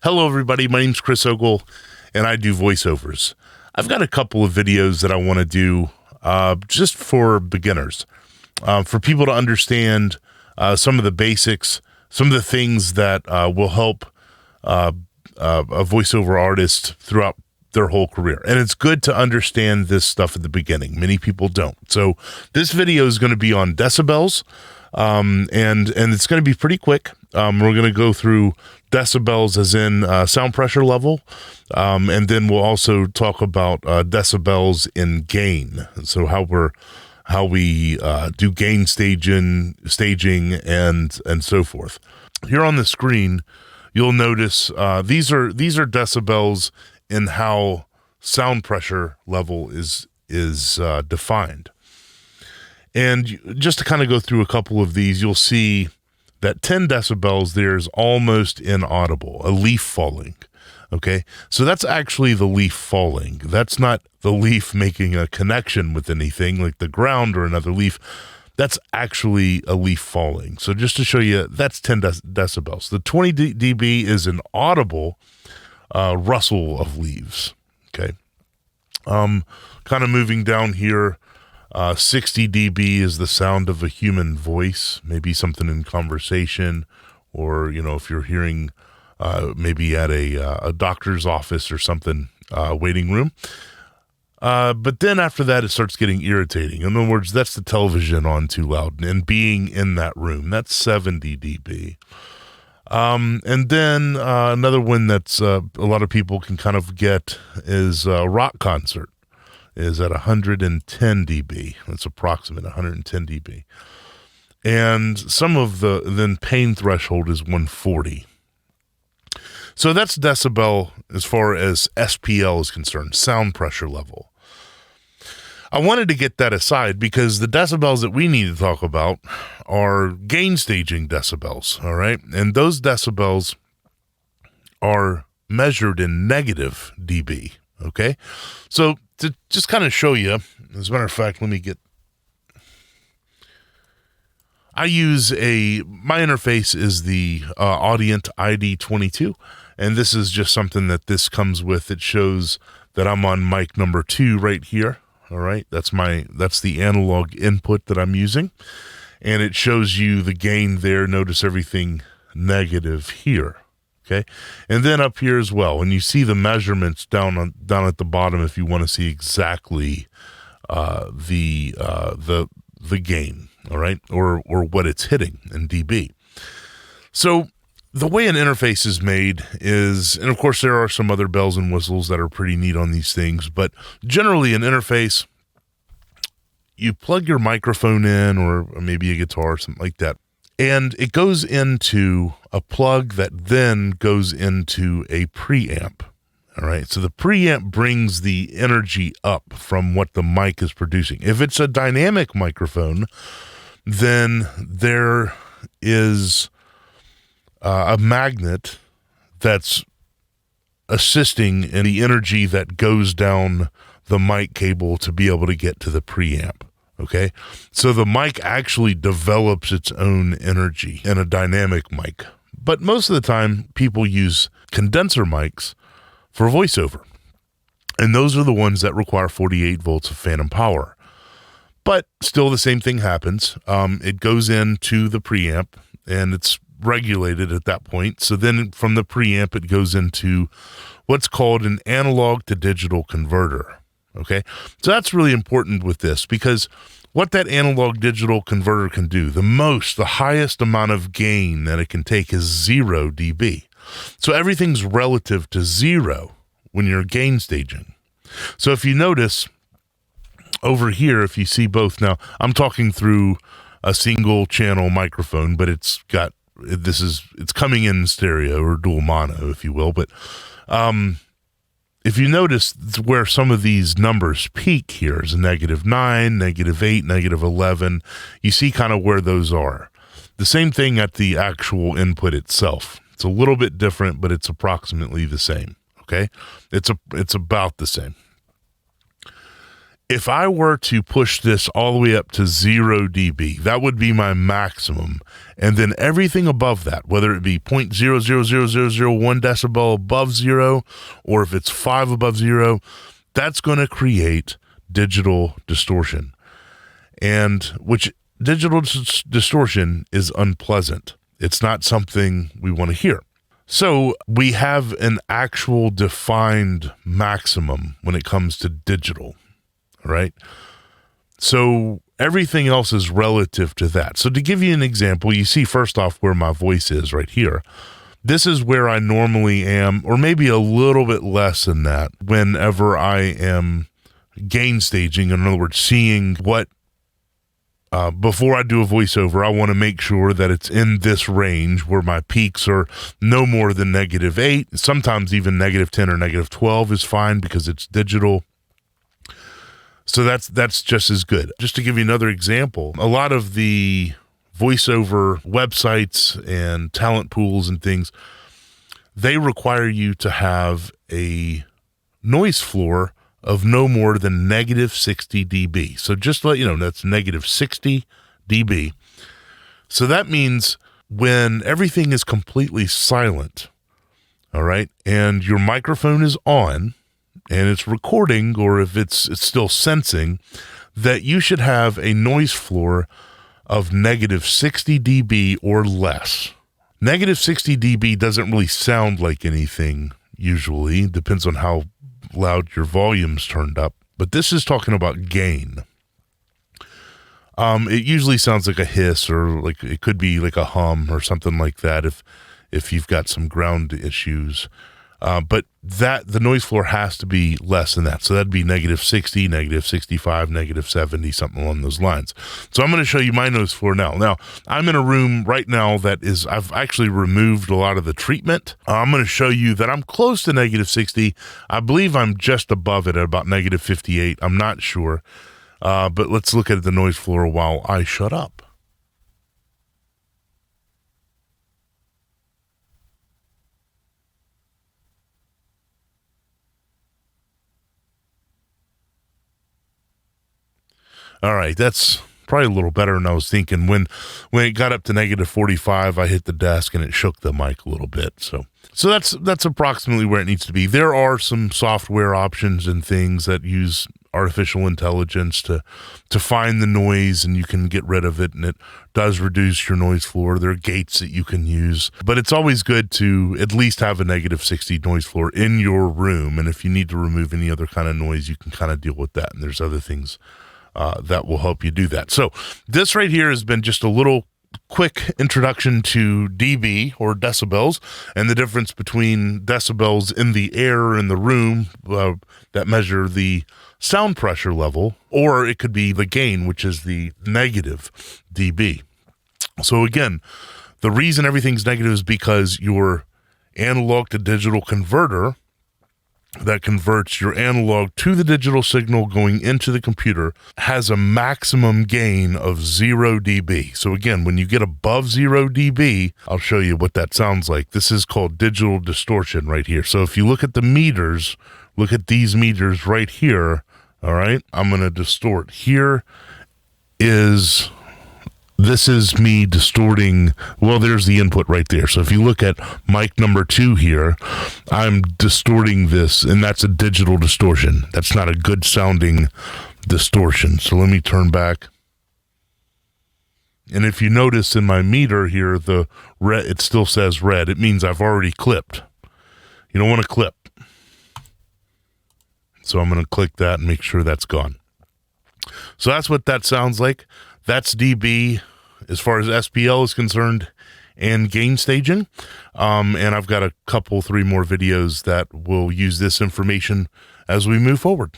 Hello, everybody. My name's Chris Ogle, and I do voiceovers. I've got a couple of videos that I want to do just for beginners, for people to understand some of the basics, some of the things that will help a voiceover artist throughout their whole career. And it's good to understand this stuff at the beginning. Many people don't. So this video is going to be on decibels, and it's going to be pretty quick. We're going to go through decibels as in sound pressure level, and then we'll also talk about decibels in gain. So how we do gain staging and so forth. Here on the screen, you'll notice these are decibels in how sound pressure level is defined. And just to kind of go through a couple of these, you'll see that 10 decibels there is almost inaudible, a leaf falling. Okay, so that's actually the leaf falling. That's not the leaf making a connection with anything like the ground or another leaf. That's actually a leaf falling. So just to show you, that's 10 decibels. The 20 dB is an audible rustle of leaves. Okay, kind of moving down here. 60 dB is the sound of a human voice, maybe something in conversation, or, you know, if you're hearing maybe at a doctor's office or something, waiting room. But then after that, it starts getting irritating. In other words, that's the television on too loud and being in that room. That's 70 dB. And then another one that's a lot of people can kind of get is a rock concert. Is at 110 dB. That's approximate 110 dB. And some of then pain threshold is 140. So that's decibel as far as SPL is concerned, sound pressure level. I wanted to get that aside because the decibels that we need to talk about are gain staging decibels, all right? And those decibels are measured in negative dB, okay? So to just kind of show you, as a matter of fact, my interface is the Audient ID22, and this is just something that this comes with. It shows that I'm on mic number 2 right here. All right, that's the analog input that I'm using, and it shows you the gain there. Notice everything negative here. Okay, and then up here as well, and you see the measurements down at the bottom if you want to see exactly the gain, all right, or what it's hitting in dB. So the way an interface is made is, and of course there are some other bells and whistles that are pretty neat on these things, but generally an interface, you plug your microphone in, or maybe a guitar or something like that. And it goes into a plug that then goes into a preamp. All right. So the preamp brings the energy up from what the mic is producing. If it's a dynamic microphone, then there is a magnet that's assisting in the energy that goes down the mic cable to be able to get to the preamp. Okay, so the mic actually develops its own energy in a dynamic mic. But most of the time, people use condenser mics for voiceover. And those are the ones that require 48 volts of phantom power. But still the same thing happens. It goes into the preamp, and it's regulated at that point. So then from the preamp, it goes into what's called an analog to digital converter. Okay, so that's really important with this, because what that analog digital converter can do, the highest amount of gain that it can take is 0 dB. So everything's relative to 0 when you're gain staging. So if you notice over here, if you see both, now I'm talking through a single channel microphone, but it's coming in stereo or dual mono, if you will. But if you notice where some of these numbers peak here is -9, -8, -11. You see kind of where those are. The same thing at the actual input itself. It's a little bit different, but it's approximately the same. Okay, it's about the same. If I were to push this all the way up to 0 dB, that would be my maximum. And then everything above that, whether it be 0.000001 decibel above 0, or if it's 5 above 0, that's going to create digital distortion. And which digital distortion is unpleasant. It's not something we want to hear. So we have an actual defined maximum when it comes to digital. Right? So everything else is relative to that. So to give you an example, you see first off where my voice is right here. This is where I normally am, or maybe a little bit less than that whenever I am gain staging. In other words, seeing what, before I do a voiceover, I want to make sure that it's in this range where my peaks are no more than -8. Sometimes even -10 or -12 is fine because it's digital. So that's just as good. Just to give you another example, a lot of the voiceover websites and talent pools and things, they require you to have a noise floor of no more than -60 dB. So just to let you know, that's -60 dB. So that means when everything is completely silent, all right, and your microphone is on, and it's recording, or if it's still sensing, that you should have a noise floor of -60 dB or less. -60 dB doesn't really sound like anything usually. Depends on how loud your volume's turned up. But this is talking about gain. It usually sounds like a hiss, or like it could be like a hum or something like that if you've got some ground issues. But the noise floor has to be less than that. So that'd be -60, -65, -70, something along those lines. So I'm going to show you my noise floor now. Now, I'm in a room right now I've actually removed a lot of the treatment. I'm going to show you that I'm close to -60. I believe I'm just above it at about -58. I'm not sure. But let's look at the noise floor while I shut up. All right, that's probably a little better than I was thinking. When it got up to -45, I hit the desk and it shook the mic a little bit. So that's approximately where it needs to be. There are some software options and things that use artificial intelligence to find the noise, and you can get rid of it, and it does reduce your noise floor. There are gates that you can use, but it's always good to at least have a -60 noise floor in your room. And if you need to remove any other kind of noise, you can kind of deal with that. And there's other things that will help you do that. So this right here has been just a little quick introduction to dB, or decibels, and the difference between decibels in the air in the room that measure the sound pressure level, or it could be the gain, which is the negative dB. So again, the reason everything's negative is because your analog to digital converter that converts your analog to the digital signal going into the computer has a maximum gain of 0 dB. So again, when you get above 0 dB, I'll show you what that sounds like. This is called digital distortion right here. So if you look at the meters, look at these meters right here, all right? I'm going to distort. This is me distorting. Well, there's the input right there. So if you look at mic number 2 here, I'm distorting this, and that's a digital distortion. That's not a good sounding distortion. So let me turn back. And if you notice in my meter here, the red, it still says red. It means I've already clipped. You don't want to clip. So I'm going to click that and make sure that's gone. So that's what that sounds like. That's dB as far as SPL is concerned and gain staging. And I've got 3 more videos that will use this information as we move forward.